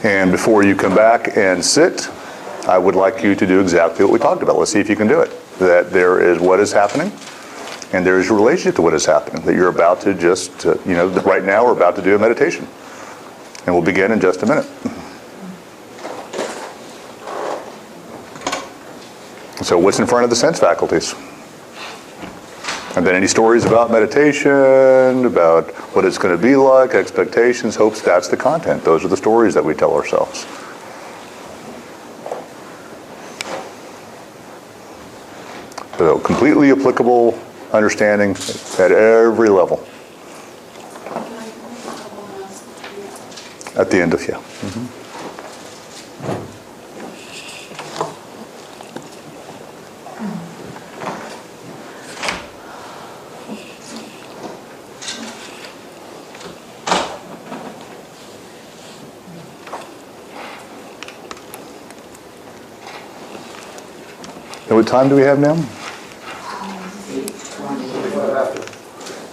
And before you come back and sit, I would like you to do exactly what we talked about. Let's see if you can do it. That there is what is happening, and there is your relationship to what is happening. That you're about to just, right now we're about to do a meditation. And we'll begin in just a minute. So what's in front of the sense faculties? And then any stories about meditation, about what it's going to be like, expectations, hopes, that's the content. Those are the stories that we tell ourselves. So completely applicable understanding at every level. At the end of, yeah. Mm-hmm. And what time do we have now?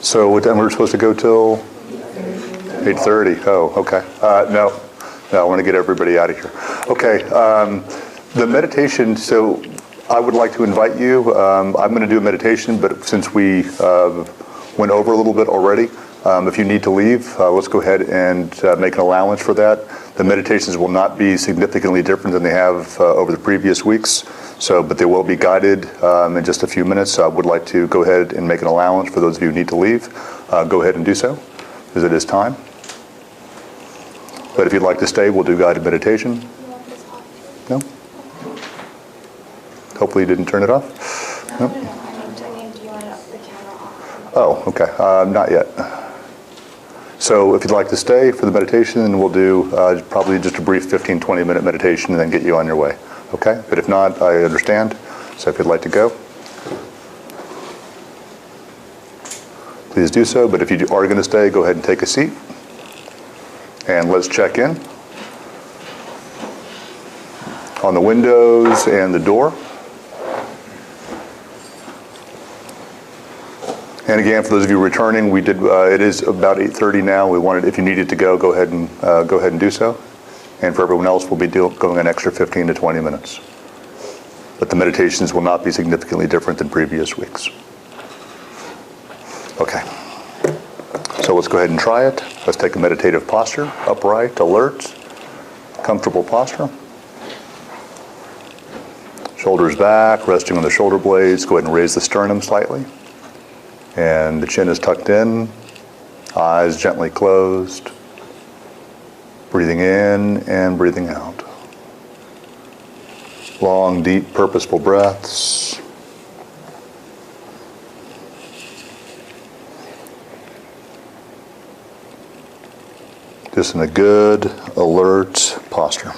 So what time we're supposed to go till? 8:30. Oh, okay. No, I want to get everybody out of here. Okay. The meditation. So I would like to invite you. I'm going to do a meditation, but since we went over a little bit already, if you need to leave, let's go ahead and make an allowance for that. The meditations will not be significantly different than they have over the previous weeks. But they will be guided in just a few minutes. So I would like to go ahead and make an allowance for those of you who need to leave. Go ahead and do so, because it is time. But if you'd like to stay, we'll do guided meditation. No? Hopefully you didn't turn it off? No? Do you want the camera off? Oh, okay. Not yet. So if you'd like to stay for the meditation, then we'll do probably just a brief 15, 20-minute meditation and then get you on your way. Okay? But if not, I understand. So if you'd like to go, please do so. But if you are going to stay, go ahead and take a seat. And let's check in on the windows and the door. And again, for those of you returning, we did. It is about 8:30 now. We wanted, if you needed to go ahead and do so. And for everyone else, we'll be going an extra 15 to 20 minutes. But the meditations will not be significantly different than previous weeks. Okay. So let's go ahead and try it. Let's take a meditative posture, upright, alert, comfortable posture. Shoulders back, resting on the shoulder blades. Go ahead and raise the sternum slightly. And the chin is tucked in, eyes gently closed. Breathing in and breathing out. Long, deep, purposeful breaths. Just in a good, alert posture.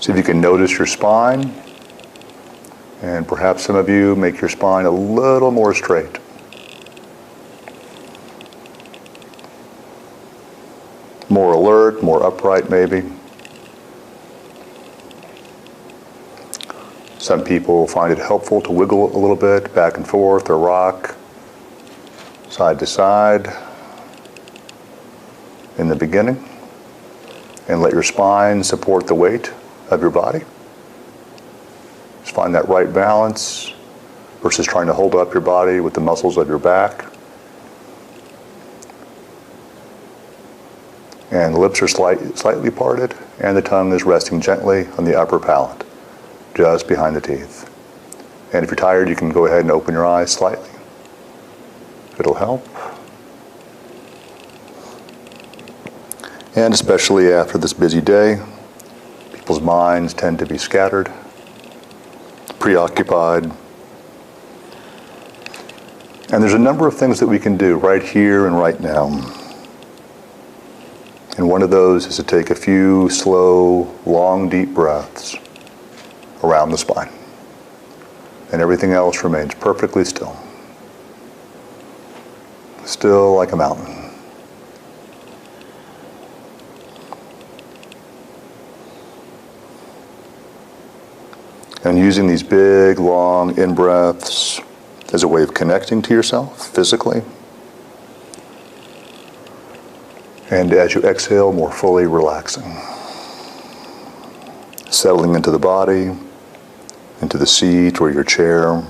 See if you can notice your spine, and perhaps some of you make your spine a little more straight. More alert, more upright maybe. Some people find it helpful to wiggle a little bit back and forth or rock side to side in the beginning, and let your spine support the weight of your body. Just find that right balance versus trying to hold up your body with the muscles of your back. And the lips are slightly parted, and the tongue is resting gently on the upper palate, just behind the teeth. And if you're tired, you can go ahead and open your eyes slightly. It'll help. And especially after this busy day, people's minds tend to be scattered, preoccupied. And there's a number of things that we can do right here and right now. And one of those is to take a few slow, long, deep breaths around the spine. And everything else remains perfectly still. Still like a mountain. And using these big, long in-breaths as a way of connecting to yourself physically. And as you exhale, more fully relaxing. Settling into the body, into the seat or your chair.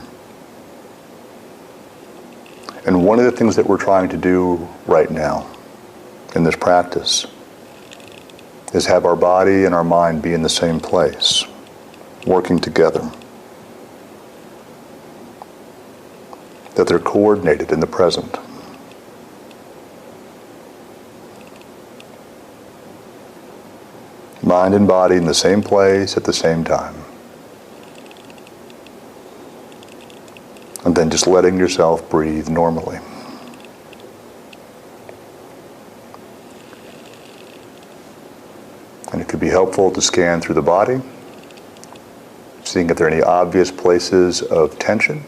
And one of the things that we're trying to do right now in this practice is have our body and our mind be in the same place, working together. That they're coordinated in the present. Mind and body in the same place at the same time. And then just letting yourself breathe normally. And it could be helpful to scan through the body, seeing if there are any obvious places of tension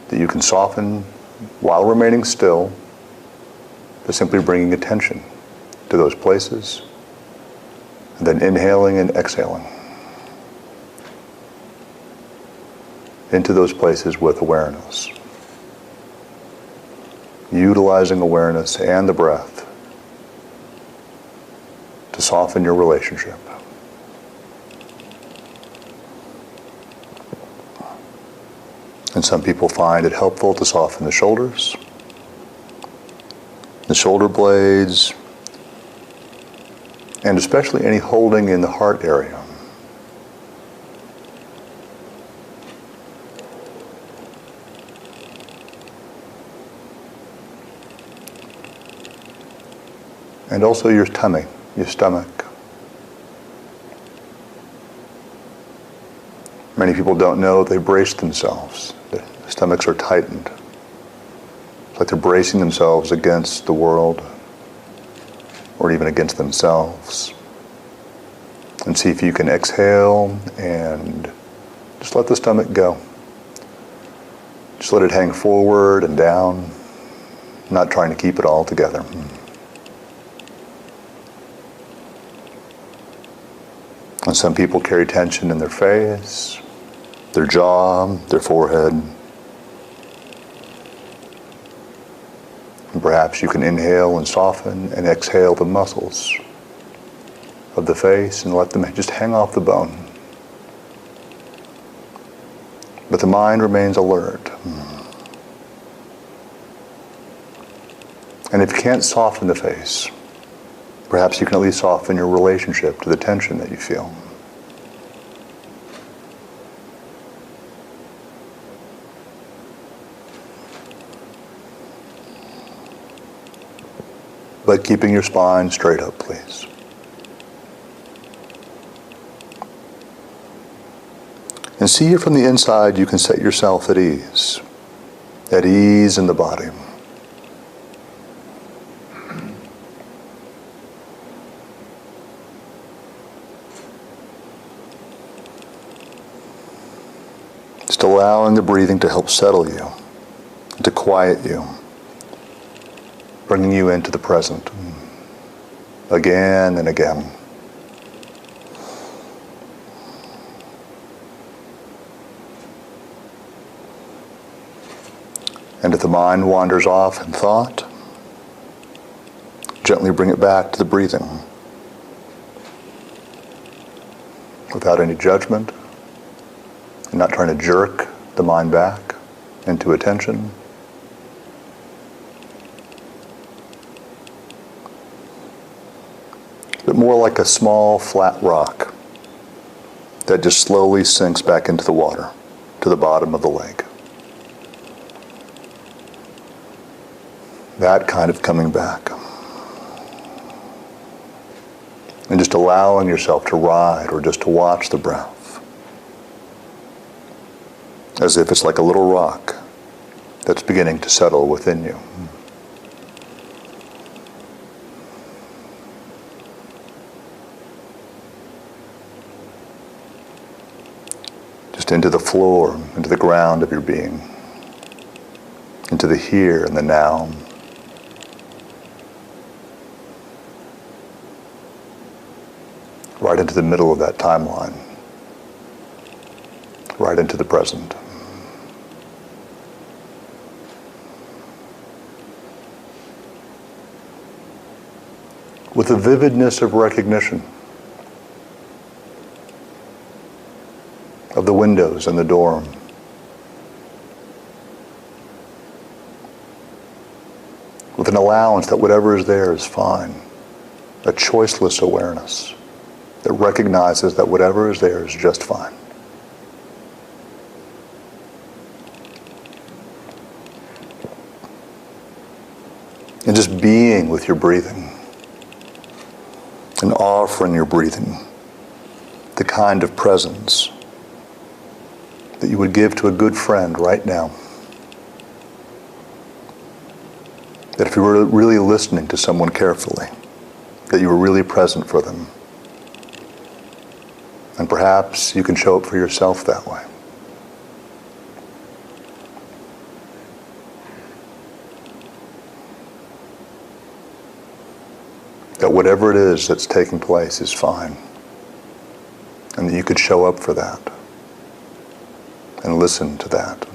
that you can soften while remaining still, by simply bringing attention to those places, and then inhaling and exhaling into those places with awareness. Utilizing awareness and the breath to soften your relationship. And some people find it helpful to soften the shoulders, the shoulder blades, and especially any holding in the heart area. And also your tummy, your stomach. Many people don't know they brace themselves. Their stomachs are tightened. It's like they're bracing themselves against the world, or even against themselves. And see if you can exhale and just let the stomach go. Just let it hang forward and down, not trying to keep it all together. And some people carry tension in their face, their jaw, their forehead. And perhaps you can inhale and soften and exhale the muscles of the face and let them just hang off the bone. But the mind remains alert. And if you can't soften the face, perhaps you can at least soften your relationship to the tension that you feel. But keeping your spine straight up, please. And see if from the inside you can set yourself at ease in the body. Just allowing the breathing to help settle you, to quiet you, bringing you into the present again and again. And if the mind wanders off in thought, gently bring it back to the breathing without any judgment, and not trying to jerk the mind back into attention. But more like a small flat rock that just slowly sinks back into the water, to the bottom of the lake. That kind of coming back. And just allowing yourself to ride or just to watch the breath. As if it's like a little rock that's beginning to settle within you. Just into the floor, into the ground of your being. Into the here and the now. Right into the middle of that timeline. right into the present. With the vividness of recognition of the windows and the door. With an allowance that whatever is there is fine. A choiceless awareness that recognizes that whatever is there is just fine. And just being with your breathing and offering your breathing the kind of presence that you would give to a good friend right now. That if you were really listening to someone carefully, that you were really present for them. And perhaps you can show up for yourself that way. That whatever it is that's taking place is fine. And that you could show up for that. And listen to that.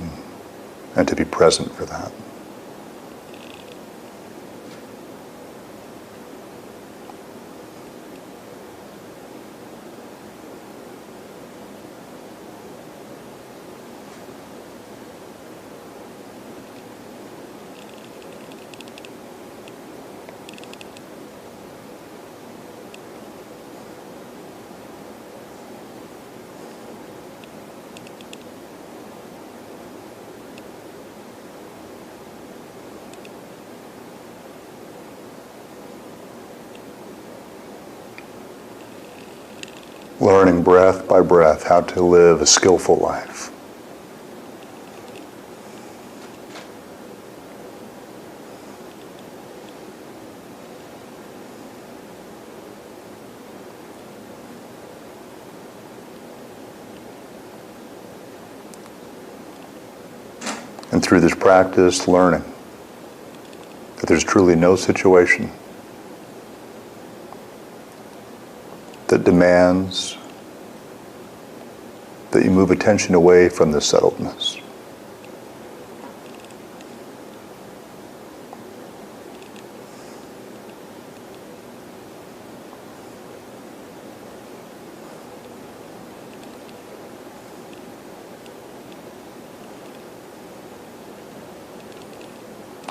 And to be present for that. Learning breath by breath how to live a skillful life. And through this practice, learning that there's truly no situation that demands that you move attention away from this settledness.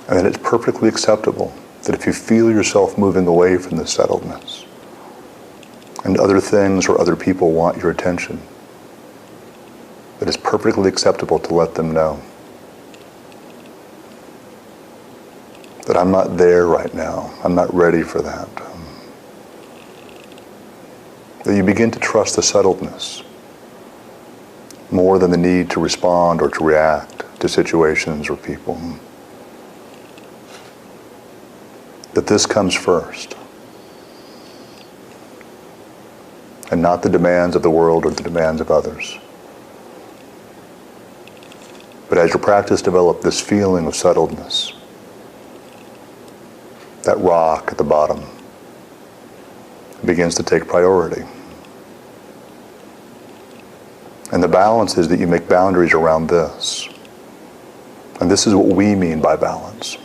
And that it's perfectly acceptable that if you feel yourself moving away from this settledness, and other things or other people want your attention, it is perfectly acceptable to let them know that I'm not there right now. I'm not ready for that. That you begin to trust the settledness more than the need to respond or to react to situations or people. That this comes first. And not the demands of the world or the demands of others. But as your practice develops this feeling of settledness, that rock at the bottom begins to take priority. And the balance is that you make boundaries around this. And this is what we mean by balance.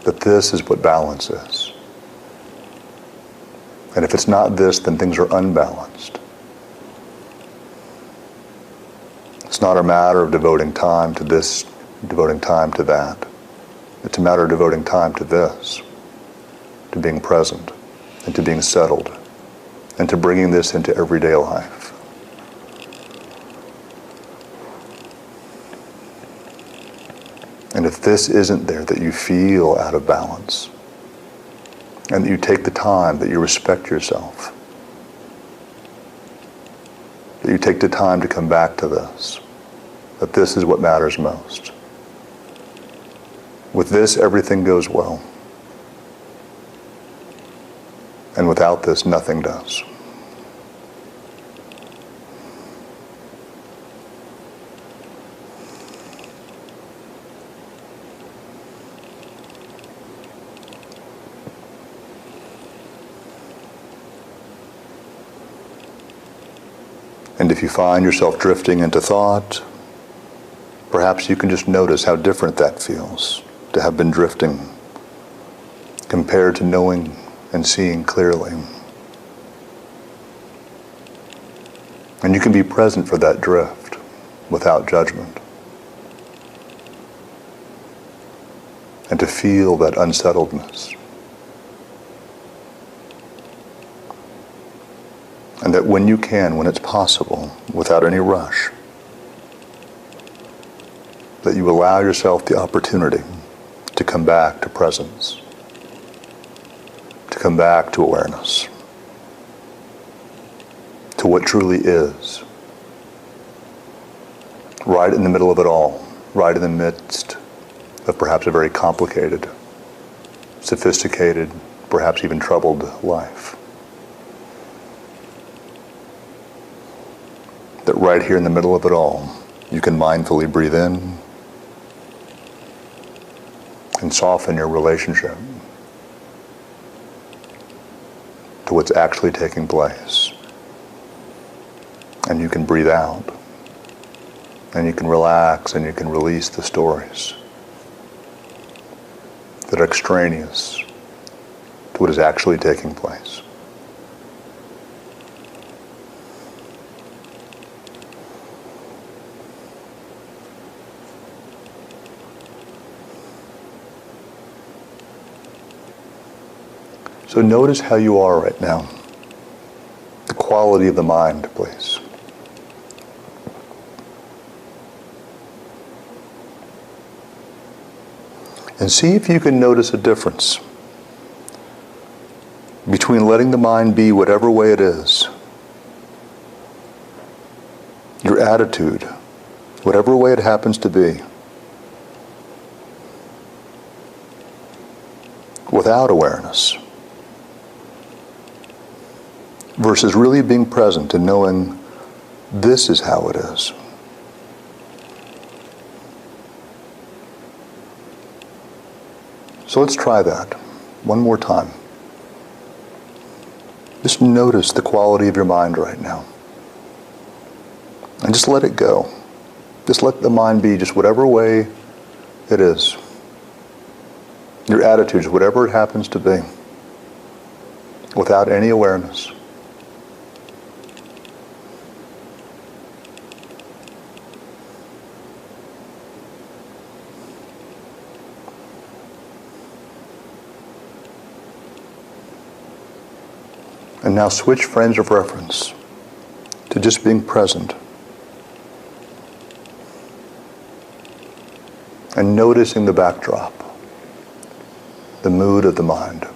That this is what balance is. And if it's not this, then things are unbalanced. It's not a matter of devoting time to this, devoting time to that. It's a matter of devoting time to this, to being present, and to being settled, and to bringing this into everyday life. And if this isn't there, that you feel out of balance, and that you take the time, that you respect yourself, that you take the time to come back to this, that this is what matters most. With this, everything goes well. And without this, nothing does. And if If you find yourself drifting into thought, perhaps you can just notice how different that feels to have been drifting compared to knowing and seeing clearly. And you can be present for that drift without judgment. And to feel that unsettledness. And that when you can, when it's possible, without any rush, that you allow yourself the opportunity to come back to presence, to come back to awareness, to what truly is, right in the middle of it all, right in the midst of perhaps a very complicated, sophisticated, perhaps even troubled life. That right here in the middle of it all, you can mindfully breathe in and soften your relationship to what's actually taking place. And you can breathe out, and you can relax, and you can release the stories that are extraneous to what is actually taking place. So notice how you are right now. The quality of the mind, please. And see if you can notice a difference between letting the mind be whatever way it is, your attitude, whatever way it happens to be, without awareness, versus really being present and knowing this is how it is. So let's try that one more time. Just notice the quality of your mind right now. And just let it go. Just let the mind be just whatever way it is. Your attitudes, whatever it happens to be, without any awareness. And now switch frames of reference to just being present and noticing the backdrop, the mood of the mind,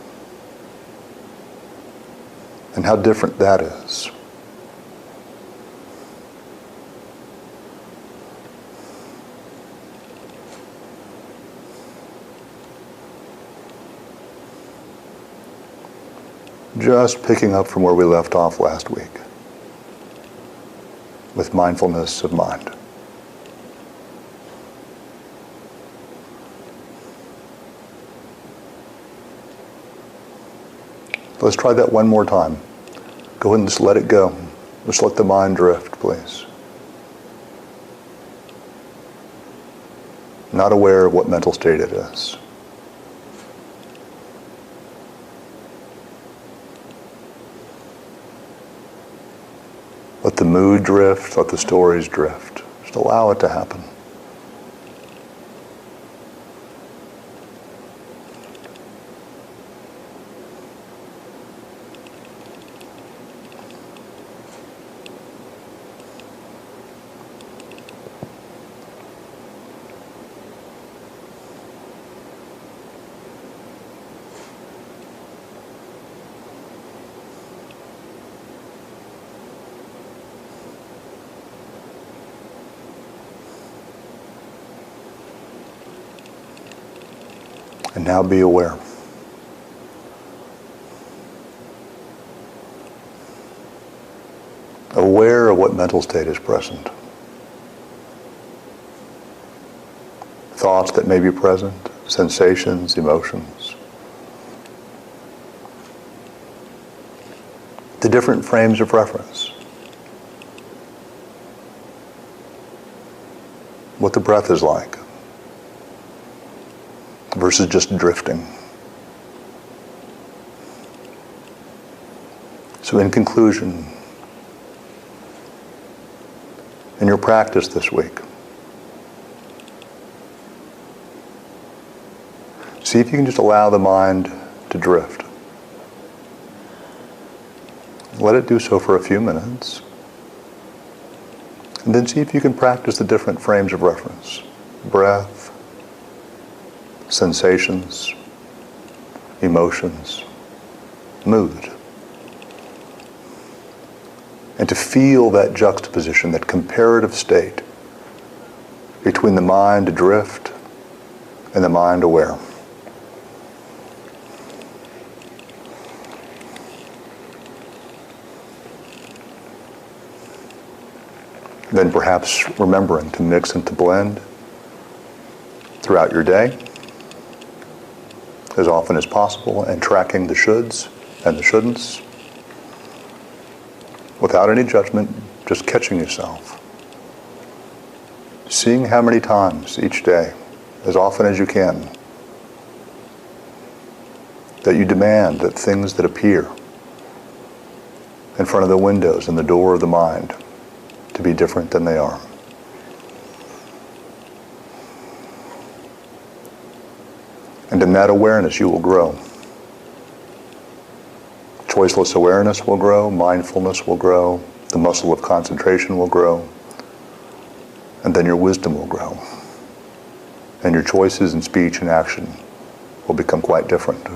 and how different that is. Just picking up from where we left off last week with mindfulness of mind. Let's try that one more time. Go ahead and just let it go. Just let the mind drift, please. Not aware of what mental state it is. Let the mood drift, let the stories drift. Just allow it to happen. And now be aware. Aware of what mental state is present. Thoughts that may be present, sensations, emotions. The different frames of reference. what the breath is like versus just drifting. So in conclusion, in your practice this week, see if you can just allow the mind to drift. Let it do so for a few minutes. And then see if you can practice the different frames of reference. Breath, sensations, emotions, mood. And to feel that juxtaposition, that comparative state between the mind adrift and the mind aware. Then perhaps remembering to mix and to blend throughout your day as often as possible, and tracking the shoulds and the shouldn'ts without any judgment, just catching yourself. Seeing how many times each day, as often as you can, that you demand that things that appear in front of the windows and the door of the mind to be different than they are. And in that awareness you will grow. Choiceless awareness will grow, mindfulness will grow, the muscle of concentration will grow, and then your wisdom will grow. And your choices in speech and action will become quite different.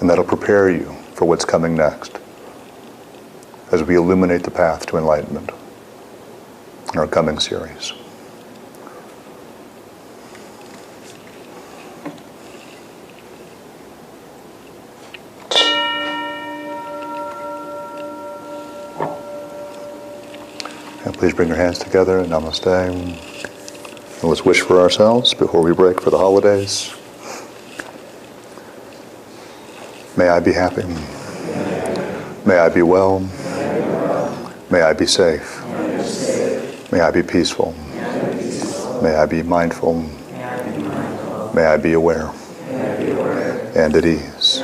And that'll prepare you for what's coming next as we illuminate the path to enlightenment in our coming series. And please bring your hands together in Namaste. And let's wish for ourselves before we break for the holidays. May I be happy. May I be well. May I be safe. May I be peaceful. May I be mindful. May I be aware and at ease.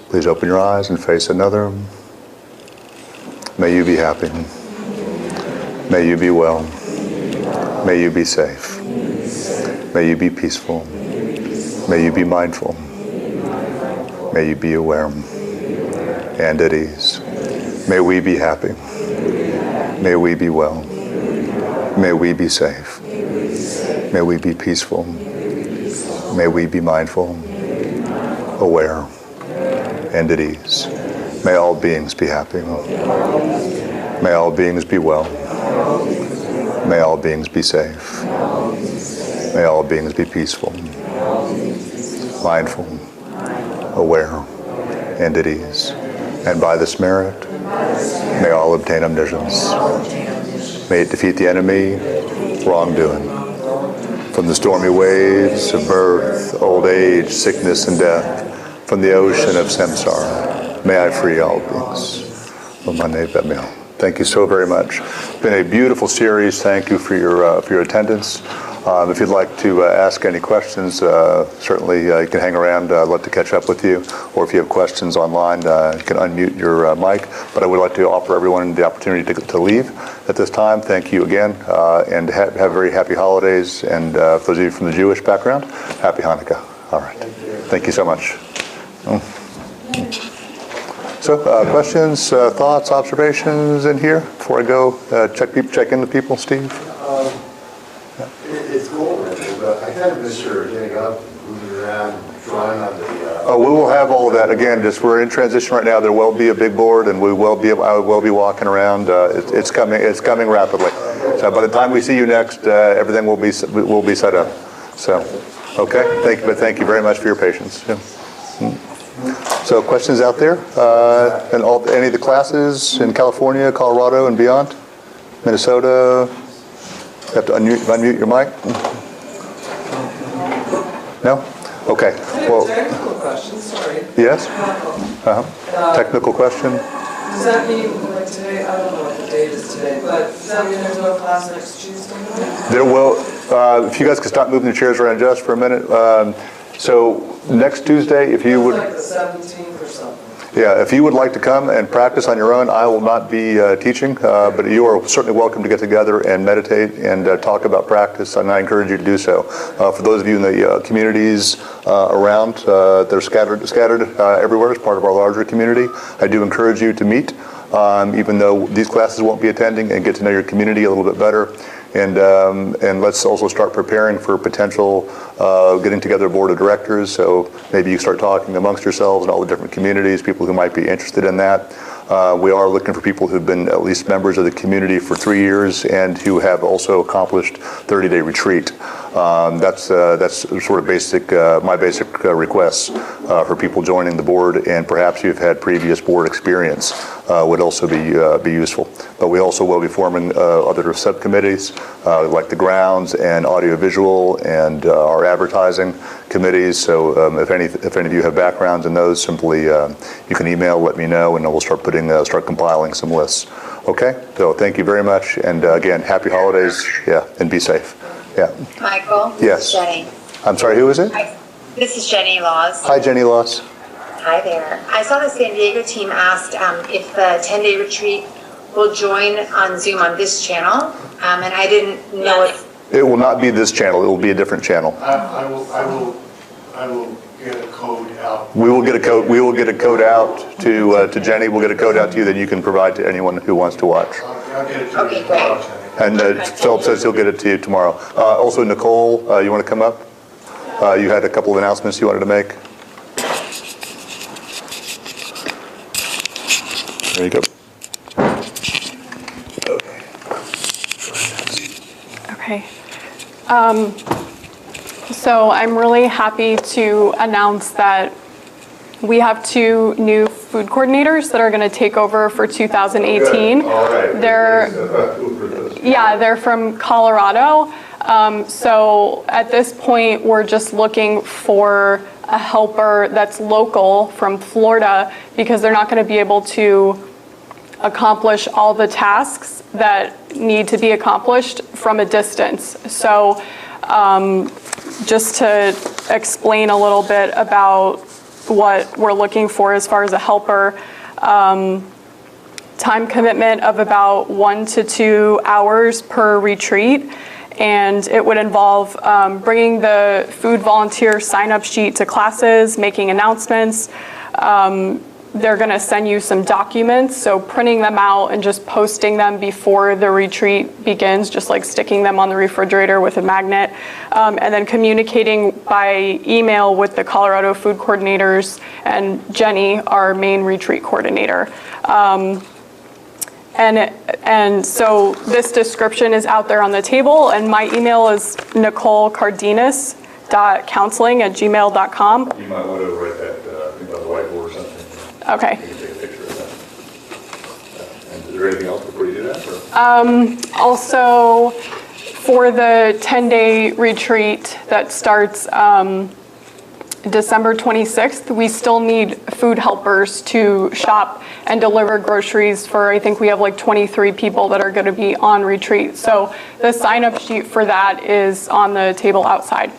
Please open your eyes and face another. May you be happy. May you be well. May you be safe. May you be peaceful. May you be mindful. May you be aware and at ease. May we be happy. May we be well. May we be safe. May we be peaceful. May we be mindful, aware, and at ease. May all beings be happy. May all beings be well. May all beings be safe. May all beings be peaceful, mindful, aware, and at ease. And by this merit, may all obtain omniscience. May it defeat the enemy, wrongdoing. From the stormy waves of birth, old age, sickness, and death, from the ocean of samsara, may I free all beings. Thank you so very much. It's been a beautiful series. Thank you for your attendance. If you'd like to ask any questions, certainly you can hang around. I'd love to catch up with you. Or if you have questions online, you can unmute your mic. But I would like to offer everyone the opportunity to leave at this time. Thank you again, and have very happy holidays. And for those of you from the Jewish background, happy Hanukkah. All right. Thank you so much. So, questions, thoughts, observations in here before I go check in with people, Steve? It's cold already, but I kind of miss your getting up, moving around, drawing on the... Oh, we will have all of that. Again, just we're in transition right now. There will be a big board, and I will be walking around. It's coming rapidly. So by the time we see you next, everything will be set up. So, okay. Thank you very much for your patience. Yeah. So, questions out there? And any of the classes in California, Colorado, and beyond? Minnesota? You have to unmute your mic? No? Okay. Well, technical question, sorry. yes? Technical question? Does that mean, like today, I don't know what the date is today, but does that mean there's no class next Tuesday? There will, if you guys could stop moving the chairs around just for a minute. So next Tuesday, if you would... It's like the 17th or something. Yeah, if you would like to come and practice on your own, I will not be teaching, but you are certainly welcome to get together and meditate and talk about practice, and I encourage you to do so. For those of you in the communities around, they're scattered everywhere as part of our larger community, I do encourage you to meet, even though these classes won't be attending, and get to know your community a little bit better. And let's also start preparing for potential getting together a board of directors. So maybe you start talking amongst yourselves and all the different communities, people who might be interested in that. We are looking for people who've been at least members of the community for 3 years and who have also accomplished 30-day retreat. That's sort of basic, my basic requests for people joining the board, and perhaps you've had previous board experience would also be useful. But we also will be forming other subcommittees like the grounds and audiovisual and our advertising committees. So if any of you have backgrounds in those, simply you can email, let me know, and we'll start compiling some lists. Okay, so thank you very much, and again, happy holidays, yeah, and be safe. Yeah. Michael? Yes. Jenny. I'm sorry, who is it? Hi. This is Jenny Laws. Hi, Jenny Laws. Hi there. I saw the San Diego team asked if the 10-day retreat will join on Zoom on this channel, and I didn't know if... It will not be this channel, it will be a different channel. I will get a code out. We will get a code out to Jenny, we'll get a code out to you that you can provide to anyone who wants to watch. I'll get it to you. Okay, great. And Philip says he'll get it to you tomorrow. Also, Nicole, you want to come up? You had a couple of announcements you wanted to make. There you go. Okay. So I'm really happy to announce that we have 2 new food coordinators that are going to take over for 2018. All right. They're from Colorado. So at this point, we're just looking for a helper that's local from Florida, because they're not going to be able to accomplish all the tasks that need to be accomplished from a distance. So just to explain a little bit about what we're looking for as far as a helper, time commitment of about 1 to 2 hours per retreat, and it would involve bringing the food volunteer sign-up sheet to classes, making announcements. They're going to send you some documents, so printing them out and just posting them before the retreat begins, just like sticking them on the refrigerator with a magnet, and then communicating by email with the Colorado food coordinators and Jenny, our main retreat coordinator. And so this description is out there on the table, and my email is nicolecardenas.counseling@gmail.com. You might want to write that on the whiteboard or something. Okay. You can take a picture of that. And is there anything else before you do that? Also, for the 10-day retreat that starts December 26th, we still need food helpers to shop and deliver groceries for, I think we have like 23 people that are going to be on retreat. So the sign-up sheet for that is on the table outside.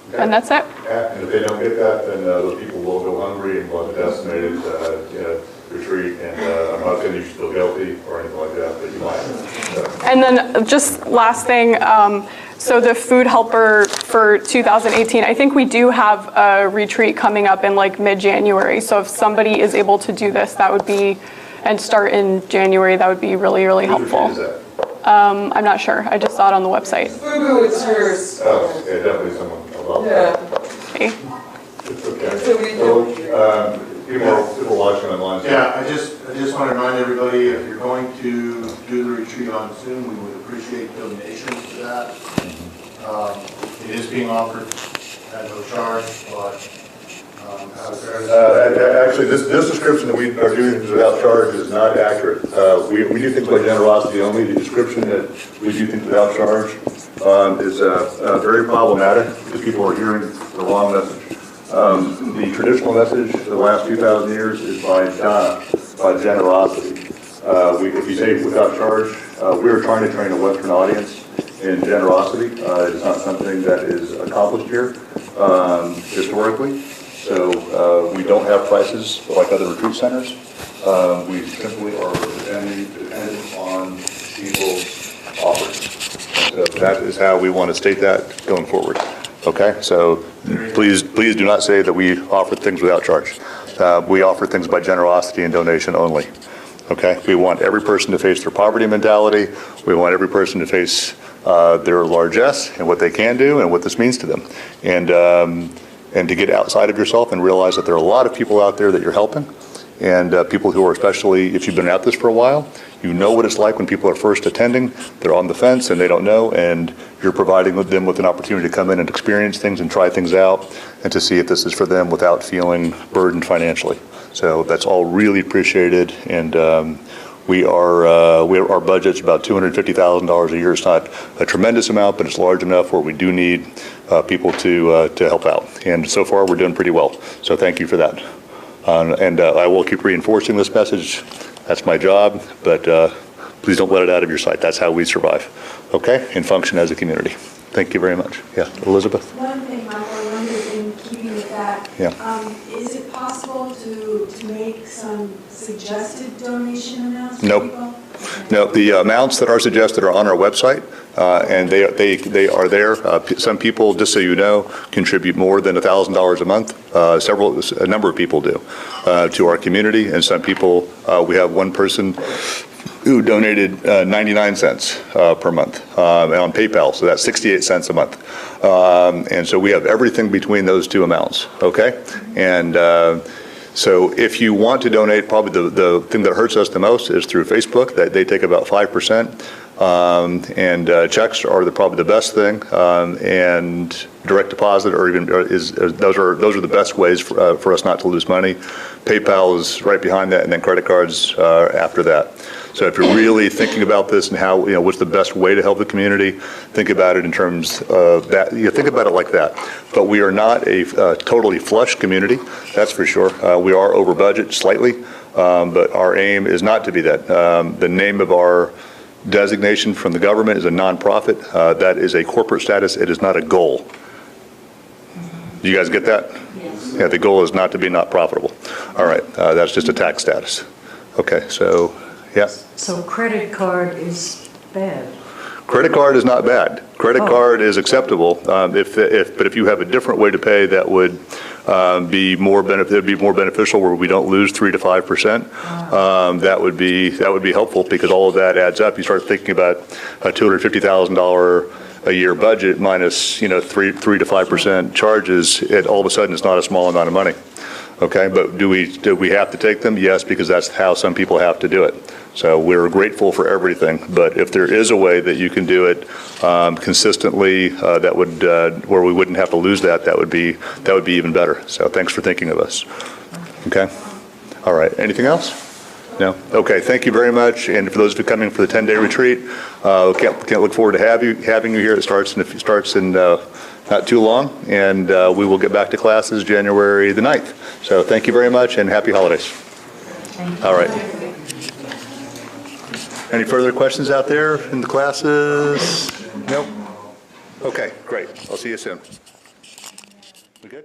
Okay. And that's it. Yeah, and if they don't get that, then those people will go hungry and will have a decimated retreat. And I'm not saying you should feel guilty or anything like that, but you might. So. And then just last thing, so the food helper for 2018, I think we do have a retreat coming up in like mid-January. So if somebody is able to do this, that would be, and start in January, that would be really, really helpful. Whose retreat is that? I'm not sure. I just saw it on the website. Fugu, it's yours. Oh, yeah, definitely someone. Yeah. Okay. It's okay. So people watching online. Yeah, I just want to remind everybody, if you're going to do the retreat on Zoom, we would appreciate donations to that. It is being offered at no charge, but actually, this description that we are doing without charge is not accurate. We do things by generosity only. The description that we do things without charge is very problematic because people are hearing the wrong message. The traditional message for the last 2,000 years is by Donna, by generosity. If you say without charge, we are trying to train a Western audience in generosity. It is not something that is accomplished here historically. So we don't have prices like other retreat centers. We simply are dependent on people's offers. So that is how we want to state that going forward. Okay, so please do not say that we offer things without charge. We offer things by generosity and donation only. Okay, we want every person to face their poverty mentality. We want every person to face their largesse and what they can do and what this means to them. And to get outside of yourself and realize that there are a lot of people out there that you're helping, and people who are, especially if you've been at this for a while, you know what it's like when people are first attending, they're on the fence and they don't know, and you're providing them with an opportunity to come in and experience things and try things out and to see if this is for them without feeling burdened financially. So that's all really appreciated, and our budget's about $250,000 a year. It's not a tremendous amount, but it's large enough where we do need people to help out. And so far, we're doing pretty well. So thank you for that. I will keep reinforcing this message. That's my job, but please don't let it out of your sight. That's how we survive, okay, and function as a community. Thank you very much. Yeah, Elizabeth? One thing, Michael, I wondered in keeping with that, is it possible to make some suggested donation amounts for Nope. people? No, the amounts that are suggested are on our website, and they are there. Some people, just so you know, contribute more than $1,000 a month. A number of people do to our community, and some people. We have one person who donated 99 cents per month on PayPal, so that's 68 cents a month. And so we have everything between those two amounts. Okay, and. So if you want to donate, probably the thing that hurts us the most is through Facebook. That they take about 5%, and checks are probably the best thing, and direct deposit those are the best ways for us not to lose money. PayPal is right behind that, and then credit cards after that. So if you're really thinking about this and how, what's the best way to help the community, think about it in terms of that. Think about it like that. But we are not a totally flush community, that's for sure. We are over budget slightly, but our aim is not to be that. The name of our designation from the government is a nonprofit. That is a corporate status. It is not a goal. You guys get that? Yes. Yeah, the goal is not to be not profitable. All right, that's just a tax status. Okay, so. Yeah. So credit card is bad? Credit card is not bad. Credit card is acceptable. But if you have a different way to pay, that would be more beneficial, where we don't lose 3 to 5%. That would be helpful, because all of that adds up. You start thinking about a $250,000 a year budget minus 3 to 5% charges. All of a sudden, it's not a small amount of money. Okay, but do we have to take them? Yes, because that's how some people have to do it. So we're grateful for everything, but if there is a way that you can do it consistently, that would where we wouldn't have to lose that would be even better. So thanks for thinking of us. Okay, all right. Anything else? No. Okay. Thank you very much. And for those of you coming for the 10-day retreat, can't look forward to having you here. It starts in not too long, and we will get back to classes January the 9th. So thank you very much, and happy holidays. Thank you. All right. Any further questions out there in the classes? Nope. Okay, great. I'll see you soon. We good?